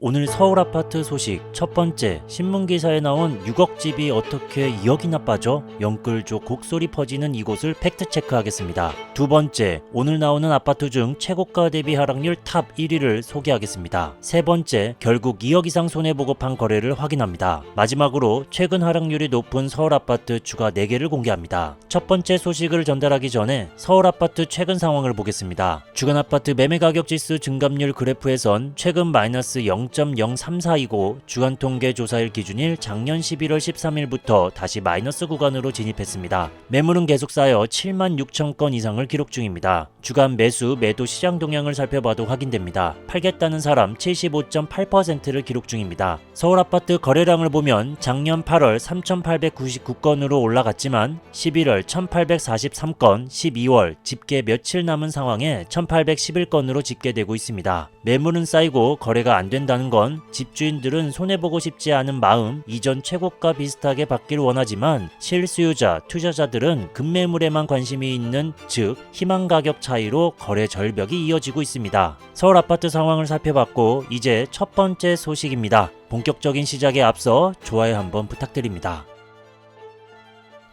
오늘 서울 아파트 소식 첫 번째, 신문기사에 나온 6억 집이 어떻게 2억이나 빠져? 영끌족 곡소리 퍼지는 이곳을 팩트체크하겠습니다. 두 번째, 오늘 나오는 아파트 중 최고가 대비 하락률 탑 1위를 소개하겠습니다. 세 번째, 결국 2억 이상 손해보고 판 거래를 확인합니다. 마지막으로 최근 하락률이 높은 서울 아파트 추가 4개를 공개합니다. 첫 번째 소식을 전달하기 전에 서울 아파트 최근 상황을 보겠습니다. 주간 아파트 매매가격 지수 증감률 그래프에선 최근 마이너스 0.034이고 주간 통계 조사일 기준일 작년 11월 13일부터 다시 마이너스 구간으로 진입했습니다. 매물은 계속 쌓여 7만 6천 건 이상을 기록 중입니다. 주간 매수, 매도 시장 동향을 살펴봐도 확인됩니다. 팔겠다는 사람 75.8%를 기록 중입니다. 서울 아파트 거래량을 보면 작년 8월 3,899건으로 올라갔지만 11월 1,843건, 12월 집계 며칠 남은 상황에 1,811건으로 집계되고 있습니다. 매물은 쌓이고 거래가 안 된다는 건 집주인들은 손해보고 싶지 않은 마음, 이전 최고가 비슷하게 받기를 원하지만 실수요자, 투자자들은 급매물에만 관심이 있는 즉 희망 가격 차이로 거래 절벽이 이어지고 있습니다. 서울 아파트 상황을 살펴봤고 이제 첫 번째 소식입니다. 본격적인 시작에 앞서 좋아요 한번 부탁드립니다.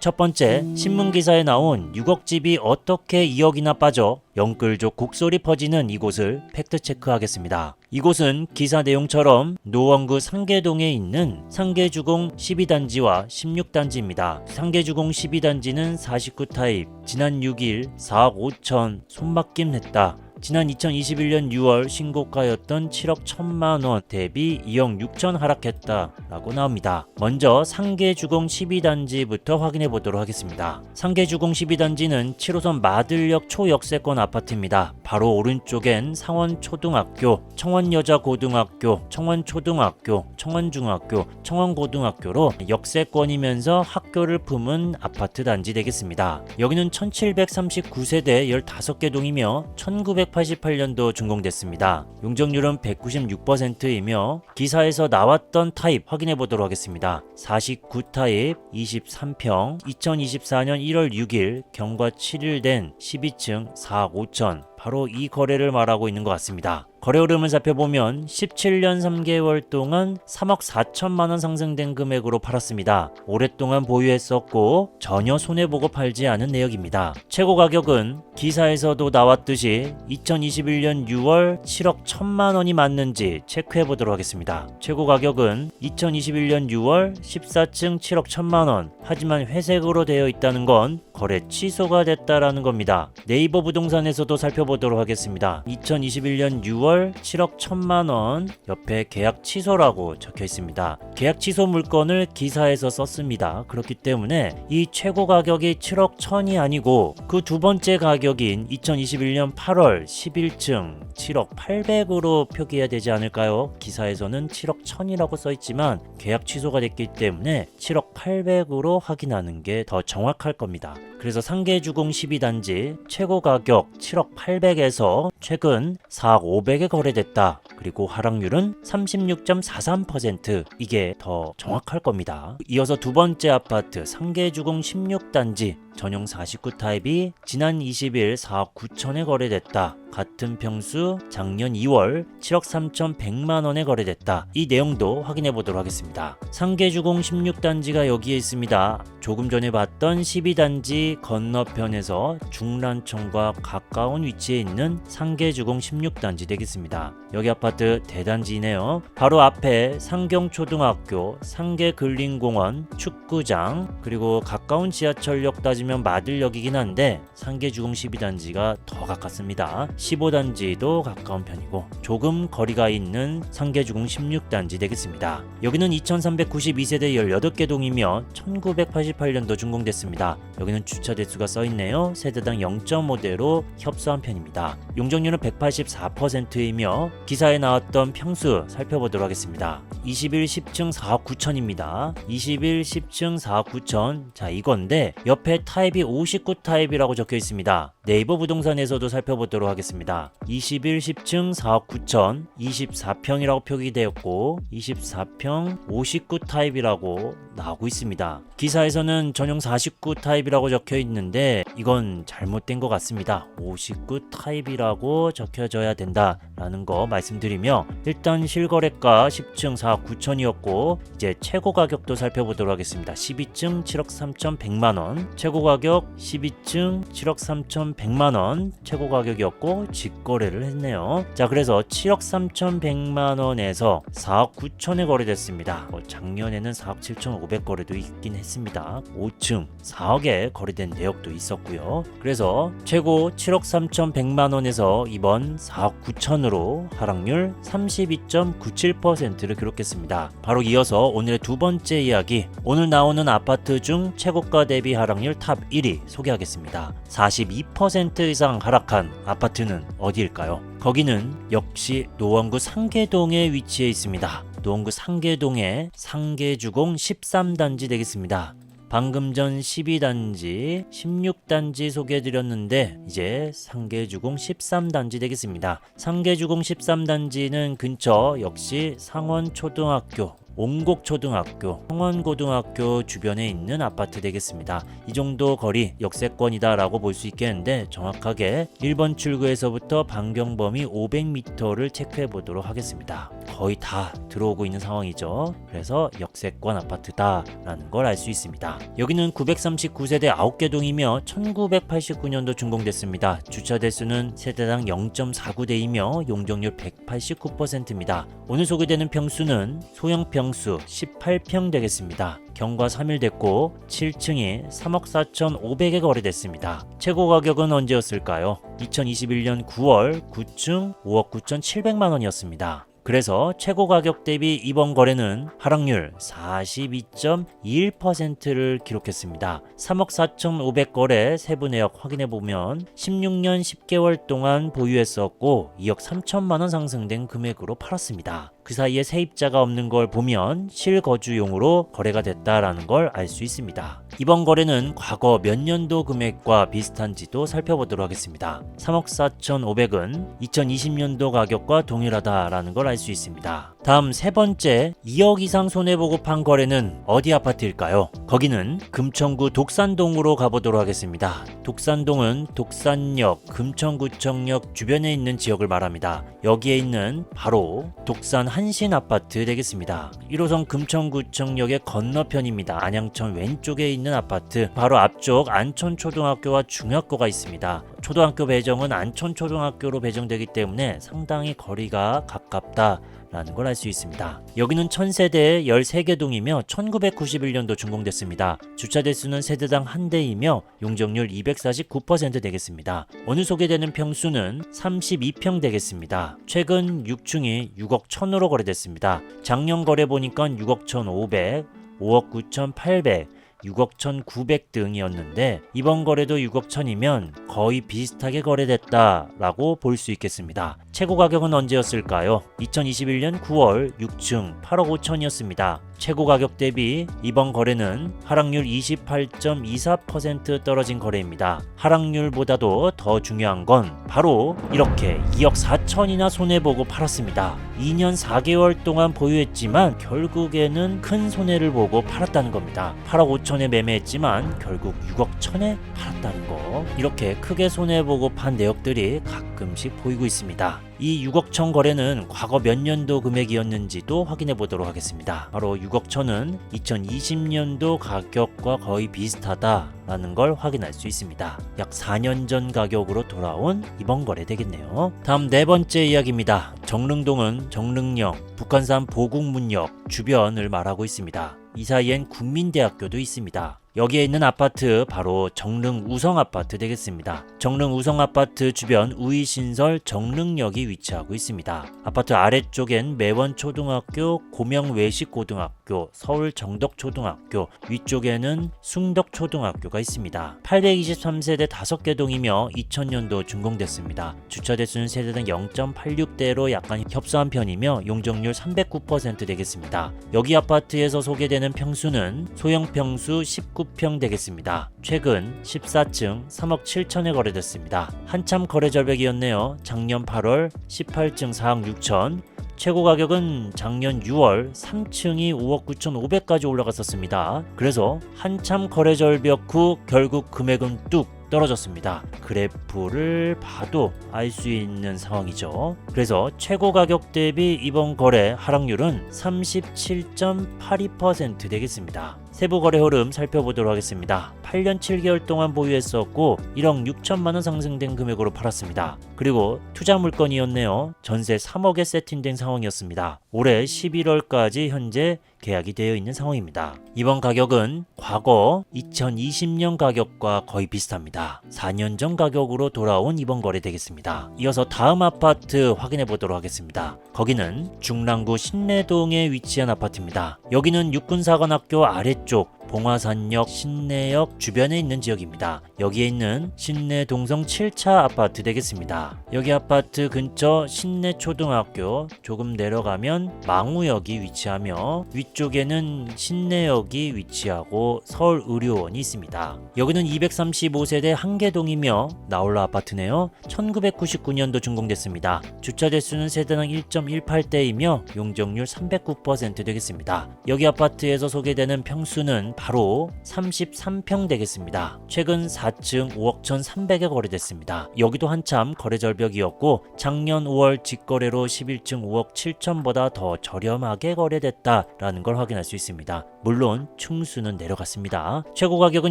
첫 번째, 신문기사에 나온 6억 집이 어떻게 2억이나 빠져 영끌족 곡소리 퍼지는 이곳을 팩트체크하겠습니다. 이곳은 기사 내용처럼 노원구 상계동에 있는 상계주공 12단지와 16단지입니다. 상계주공 12단지는 49 타입, 지난 6일 4억 5천 손맛김 했다. 지난 2021년 6월 신고가였던 7억 1천만원 대비 2억 6천 하락했다 라고 나옵니다. 먼저 상계주공 12단지부터 확인해 보도록 하겠습니다. 상계주공 12단지는 7호선 마들역 초역세권 아파트입니다. 바로 오른쪽엔 상원초등학교, 청원여자고등학교, 청원초등학교, 청원중학교, 청원고등학교로 역세권이면서 학교를 품은 아파트 단지 되겠습니다. 여기는 1739세대 15개 동이며 1988년도 준공됐습니다. 용적률은 196%이며 기사에서 나왔던 타입 확인해 보도록 하겠습니다. 49 타입 23평 2024년 1월 6일 경과 7일 된 12층 4억 5천, 바로 이 거래를 말하고 있는 것 같습니다. 거래 흐름을 살펴보면 17년 3개월 동안 3억 4천만원 상승된 금액으로 팔았습니다. 오랫동안 보유했었고 전혀 손해보고 팔지 않은 내역입니다. 최고 가격은 기사에서도 나왔듯이 2021년 6월 7억 1천만원이 맞는지 체크해 보도록 하겠습니다. 최고 가격은 2021년 6월 14층 7억 1천만원, 하지만 회색으로 되어 있다는 건 거래 취소가 됐다라는 겁니다. 네이버 부동산에서도 살펴보도록 하겠습니다. 2021년 6월 7억 1천만원 옆에 계약 취소라고 적혀 있습니다. 계약 취소 물건을 기사에서 썼습니다. 그렇기 때문에 이 최고 가격이 7억 1천이 아니고 그 두 번째 가격인 2021년 8월 11층 7억 800으로 표기해야 되지 않을까요? 기사에서는 7억 1천이라고 써있지만 계약 취소가 됐기 때문에 7억 800으로 확인하는 게 더 정확할 겁니다. 그래서 상계주공 12단지 최고 가격 7억 800에서 최근 4억 500에 거래됐다. 그리고 하락률은 36.43%, 이게 더 정확할 겁니다. 이어서 두 번째 아파트 상계주공 16단지 전용 49 타입이 지난 20일 4억 9천에 거래됐다. 같은 평수 작년 2월 7억 3,100만원에 거래됐다. 이 내용도 확인해 보도록 하겠습니다. 상계주공 16단지가 여기에 있습니다. 조금 전에 봤던 12단지 건너편에서 중란청과 가까운 위치에 있는 상계주공 16단지 되겠습니다. 여기 아파트 대단지네요. 바로 앞에 상경초등학교, 상계근린공원, 축구장, 그리고 가까운 지하철역 따지면 마들역이긴 한데 상계주공 12단지가 더 가깝습니다. 15단지도 가까운 편이고 조금 거리가 있는 상계주공 16단지 되겠습니다. 여기는 2392세대 18개 동이며 1988년도 준공됐습니다. 여기는 주차 대수가 써있네요. 세대당 0.5대로 협소한 편입니다. 용적률은 184%이며 기사에 나왔던 평수 살펴보도록 하겠습니다. 21 10층 4억 9천입니다. 21 10층 4억 9천. 자, 이건데 옆에 타입이 59 타입이라고 적혀 있습니다. 네이버 부동산에서도 살펴보도록 하겠습니다. 되겠습니다. 21, 10층 4억 9천 24평이라고 표기되었고 24평 59 타입이라고 나오고 있습니다. 기사에서는 전용 49 타입이라고 적혀 있는데 이건 잘못된 것 같습니다. 59 타입이라고 적혀져야 된다라는 거 말씀드리며, 일단 실거래가 10층 4억 9천이었고 이제 최고 가격도 살펴보도록 하겠습니다. 12층 7억 3,100만원, 최고 가격 12층 7억 3,100만원 최고 가격이었고 직거래를 했네요. 자, 그래서 7억 3,100만원에서 4억 9천에 거래됐습니다. 작년에는 4억 7,500 거래도 있긴 했습니다. 5층 4억에 거래된 내역도 있었고요. 그래서 최고 7억 3,100만원에서 이번 4억 9천으로 하락률 32.97%를 기록했습니다. 바로 이어서 오늘의 두 번째 이야기, 오늘 나오는 아파트 중 최고가 대비 하락률 탑 1위 소개하겠습니다. 42% 이상 하락한 아파트는 어디일까요? 거기는 역시 노원구 상계동에 위치해 있습니다. 노원구 상계동의 상계주공 13단지 되겠습니다. 방금 전 12단지, 16단지 소개해드렸는데 이제 상계주공 13단지 되겠습니다. 상계주공 13단지는 근처 역시 상원초등학교, 옹곡초등학교, 성원고등학교 주변에 있는 아파트 되겠습니다. 이 정도 거리 역세권이다 라고 볼 수 있겠는데, 정확하게 1번 출구에서부터 반경범위 500m를 체크해 보도록 하겠습니다. 거의 다 들어오고 있는 상황이죠. 그래서 역세권 아파트다 라는 걸 알 수 있습니다. 여기는 939세대 9개 동이며 1989년도 준공됐습니다. 주차 대수는 세대당 0.49대이며 용적률 189%입니다. 오늘 소개되는 평수는 소형 평수 18평 되겠습니다. 경과 3일 됐고 7층이 3억 4,500에 거래됐습니다. 최고 가격은 언제였을까요? 2021년 9월 9층 5억 9,700만원이었습니다. 그래서 최고 가격 대비 이번 거래는 하락률 42.21%를 기록했습니다. 3억 4,500 거래 세부 내역 확인해보면 16년 10개월 동안 보유했었고 2억 3천만원 상승된 금액으로 팔았습니다. 그 사이에 세입자가 없는 걸 보면 실거주용으로 거래가 됐다라는 걸 알 수 있습니다. 이번 거래는 과거 몇 년도 금액과 비슷한지도 살펴보도록 하겠습니다. 3억 4,500은 2020년도 가격과 동일하다라는 걸 알 수 있습니다. 다음 세 번째, 2억 이상 손해보고 판 거래는 어디 아파트일까요? 거기는 금천구 독산동으로 가보도록 하겠습니다. 독산동은 독산역, 금천구청역 주변에 있는 지역을 말합니다. 여기에 있는 바로 독산 한신 아파트 되겠습니다. 1호선 금천구청역의 건너편입니다. 안양천 왼쪽에 있는 아파트, 바로 앞쪽 안천초등학교와 중학교가 있습니다. 초등학교 배정은 안천초등학교로 배정되기 때문에 상당히 거리가 가깝다 라는 걸 알 수 있습니다. 여기는 1000세대에 13개 동이며 1991년도 준공됐습니다. 주차 대수는 세대당 1대이며 용적률 249% 되겠습니다. 오늘 소개되는 평수는 32평 되겠습니다. 최근 6층이 6억 1000으로 거래됐습니다. 작년 거래 보니까 6억 1500, 5억 9800, 6억 1900 등이었는데 이번 거래도 6억 1000이면 거의 비슷하게 거래됐다라고 볼 수 있겠습니다. 최고 가격은 언제였을까요? 2021년 9월 6층 8억 5천이었습니다. 최고 가격 대비 이번 거래는 하락률 28.24% 떨어진 거래입니다. 하락률보다도 더 중요한 건 바로 이렇게 2억 4천이나 손해보고 팔았습니다. 2년 4개월 동안 보유했지만 결국에는 큰 손해를 보고 팔았다는 겁니다. 8억 5천에 매매했지만 결국 6억 1천에 팔았다는 거. 이렇게 크게 손해보고 판 내역들이 가끔씩 보이고 있습니다. 이 6억 천 거래는 과거 몇 년도 금액이었는지도 확인해 보도록 하겠습니다. 바로 6억 천은 2020년도 가격과 거의 비슷하다라는 걸 확인할 수 있습니다. 약 4년 전 가격으로 돌아온 이번 거래 되겠네요. 다음 네 번째 이야기입니다. 정릉동은 정릉역, 북한산 보국문역 주변을 말하고 있습니다. 이 사이엔 국민대학교도 있습니다. 여기에 있는 아파트 바로 정릉 우성 아파트 되겠습니다. 정릉 우성 아파트 주변 우이신설 정릉역이 위치하고 있습니다. 아파트 아래쪽엔 매원초등학교, 고명외식고등학교, 서울 정덕초등학교, 위쪽에는 숭덕초등학교가 있습니다. 823세대 5개 동이며 2000년도 준공됐습니다. 주차 대수는 세대당 0.86대로 약간 협소한 편이며 용적률 309% 되겠습니다. 여기 아파트에서 소개되는 되는 평수는 소형 평수 19평 되겠습니다. 최근 14층 3억 7천에 거래됐습니다. 한참 거래 절벽이었네요. 작년 8월 18층 4억 6천, 최고 가격은 작년 6월 3층이 5억 9,500까지 올라갔었습니다. 그래서 한참 거래 절벽 후 결국 금액은 뚝 떨어졌습니다. 그래프를 봐도 알 수 있는 상황이죠. 그래서 최고 가격 대비 이번 거래 하락률은 37.82% 되겠습니다. 세부 거래 흐름 살펴보도록 하겠습니다. 8년 7개월 동안 보유했었고 1억 6천만 원 상승된 금액으로 팔았습니다. 그리고 투자 물건이었네요. 전세 3억에 세팅된 상황이었습니다. 올해 11월까지 현재 계약이 되어 있는 상황입니다. 이번 가격은 과거 2020년 가격과 거의 비슷합니다. 4년 전 가격으로 돌아온 이번 거래 되겠습니다. 이어서 다음 아파트 확인해 보도록 하겠습니다. 거기는 중랑구 신내동에 위치한 아파트입니다. 여기는 육군사관학교 아래쪽 봉화산역, 신내역 주변에 있는 지역입니다. 여기에 있는 신내동성 7차 아파트 되겠습니다. 여기 아파트 근처 신내초등학교, 조금 내려가면 망우역이 위치하며 위쪽에는 신내역이 위치하고 서울의료원이 있습니다. 여기는 235세대 한계동이며 나홀로 아파트네요. 1999년도 준공됐습니다. 주차 대수는 세대당 1.18대이며 용적률 309% 되겠습니다. 여기 아파트에서 소개되는 평수는 바로 33평 되겠습니다. 최근 4층 5억 1,300에 거래됐습니다. 여기도 한참 거래 절벽이었고 작년 5월 직거래로 11층 5억 7천보다 더 저렴하게 거래됐다라는 걸 확인할 수 있습니다. 물론 층수는 내려갔습니다. 최고 가격은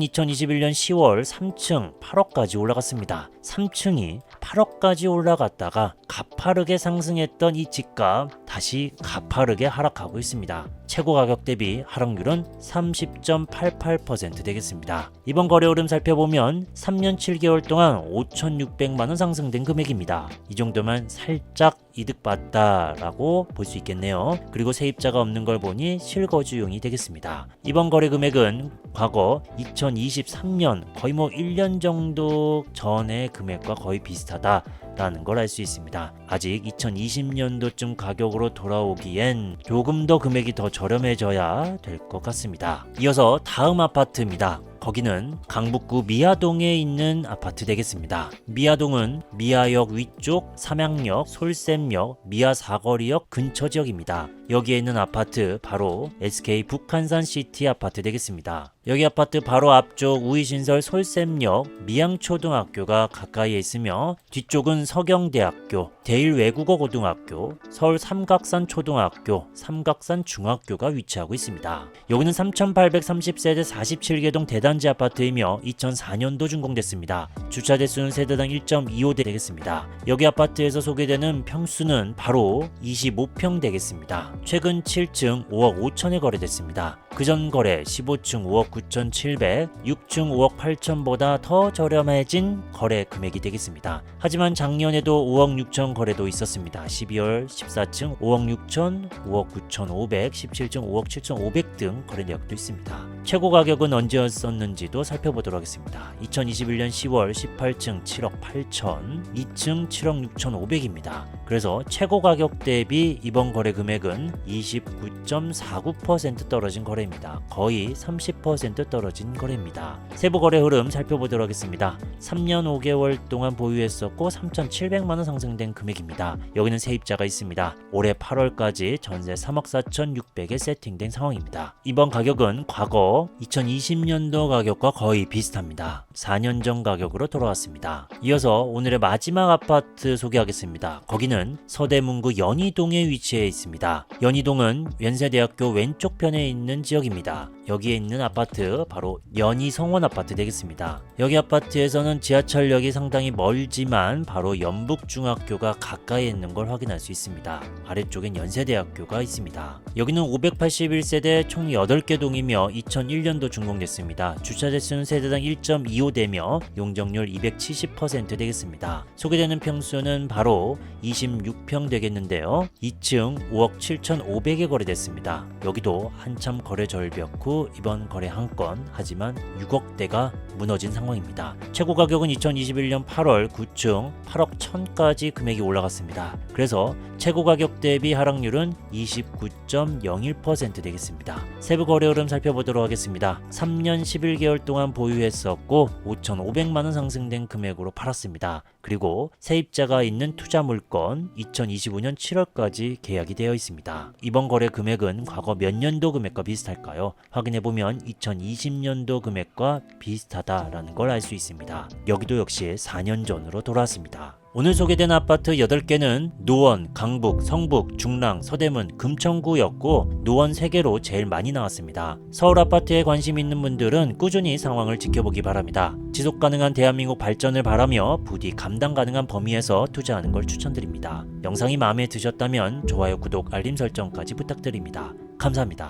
2021년 10월 3층 8억까지 올라갔습니다. 3층이 8억까지 올라갔다가 가파르게 상승했던 이 집값 다시 가파르게 하락하고 있습니다. 최고 가격 대비 하락률은 30.88% 되겠습니다. 이번 거래 흐름 살펴보면 3년 7개월 동안 5,600만 원 상승된 금액입니다. 이 정도면 살짝 이득 봤다라고 볼 수 있겠네요. 그리고 세입자가 없는 걸 보니 실거주용이 되겠습니다. 이번 거래 금액은 과거 2023년 거의 1년 정도 전의 금액과 거의 비슷하다라는 걸 알 수 있습니다. 아직 2020년도쯤 가격으로 돌아오기엔 조금 더 금액이 더 저렴해져야 될 것 같습니다. 이어서 다음 아파트입니다. 거기는 강북구 미아동에 있는 아파트 되겠습니다. 미아동은 미아역 위쪽 삼양역, 솔샘역, 미아사거리역 근처 지역입니다. 여기에 있는 아파트 바로 SK 북한산 시티 아파트 되겠습니다. 여기 아파트 바로 앞쪽 우이신설 솔샘역 미양초등학교가 가까이에 있으며 뒤쪽은 서경대학교, 대일외국어고등학교, 서울 삼각산 초등학교, 삼각산 중학교가 위치하고 있습니다. 여기는 3,830세대 47개동 대단지 아파트이며 2004년도 준공됐습니다. 주차 대수는 세대당 1.25대 되겠습니다. 여기 아파트에서 소개되는 평수는 바로 25평 되겠습니다. 최근 7층 5억 5천에 거래됐습니다. 그전 거래 15층 5억 9,700, 6층 5억 8천보다 더 저렴해진 거래 금액이 되겠습니다. 하지만 작년에도 5억 6천 거래도 있었습니다. 12월 14층 5억 6천, 5억 9,500, 17층 5억 7,500 등 거래 내역도 있습니다. 최고 가격은 언제였었는지도 살펴보도록 하겠습니다. 2021년 10월 18층 7억 8천, 2층 7억 6,500입니다. 그래서 최고 가격 대비 이번 거래 금액은 29.49% 떨어진 거래입니다. 거의 30% 떨어진 거래입니다. 세부 거래 흐름 살펴보도록 하겠습니다. 3년 5개월 동안 보유했었고 3,700만 원 상승된 금액입니다. 여기는 세입자가 있습니다. 올해 8월까지 전세 3억 4,600에 세팅된 상황입니다. 이번 가격은 과거 2020년도 가격과 거의 비슷합니다. 4년 전 가격으로 돌아왔습니다. 이어서 오늘의 마지막 아파트 소개하겠습니다. 거기는 서대문구 연희동에 위치해 있습니다. 연희동은 연세대학교 왼쪽 편에 있는 지역입니다. 여기에 있는 아파트 바로 연희성원 아파트 되겠습니다. 여기 아파트에서는 지하철역이 상당히 멀지만 바로 연북중학교가 가까이 있는 걸 확인할 수 있습니다. 아래쪽엔 연세대학교가 있습니다. 여기는 581세대 총 8개 동이며 2001년도 준공됐습니다. 주차 대수는 세대당 1.25대며 용적률 270% 되겠습니다. 소개되는 평수는 바로 26평 되겠는데요. 2층 5억 7,500에 거래됐습니다. 여기도 한참 거래 절벽 후 이번 거래 한 건, 하지만 6억대가 무너진 상황입니다. 최고 가격은 2021년 8월 9층 8억 1000까지 금액이 올라갔습니다. 그래서 최고 가격 대비 하락률은 29.01% 되겠습니다. 세부 거래 흐름 살펴보도록 하겠습니다. 3년 11개월 동안 보유했었고 5,500만 원 상승된 금액으로 팔았습니다. 그리고 세입자가 있는 투자 물건 2025년 7월까지 계약이 되어 있습니다. 이번 거래 금액은 과거 몇 년도 금액과 비슷할까요? 확인해보면 2020년도 금액과 비슷하다라는 걸 알 수 있습니다. 여기도 역시 4년 전으로 돌아왔습니다. 오늘 소개된 아파트 8개는 노원, 강북, 성북, 중랑, 서대문, 금천구였고 노원 3개로 제일 많이 나왔습니다. 서울 아파트에 관심 있는 분들은 꾸준히 상황을 지켜보기 바랍니다. 지속 가능한 대한민국 발전을 바라며 부디 감당 가능한 범위에서 투자하는 걸 추천드립니다. 영상이 마음에 드셨다면 좋아요, 구독, 알림 설정까지 부탁드립니다. 감사합니다.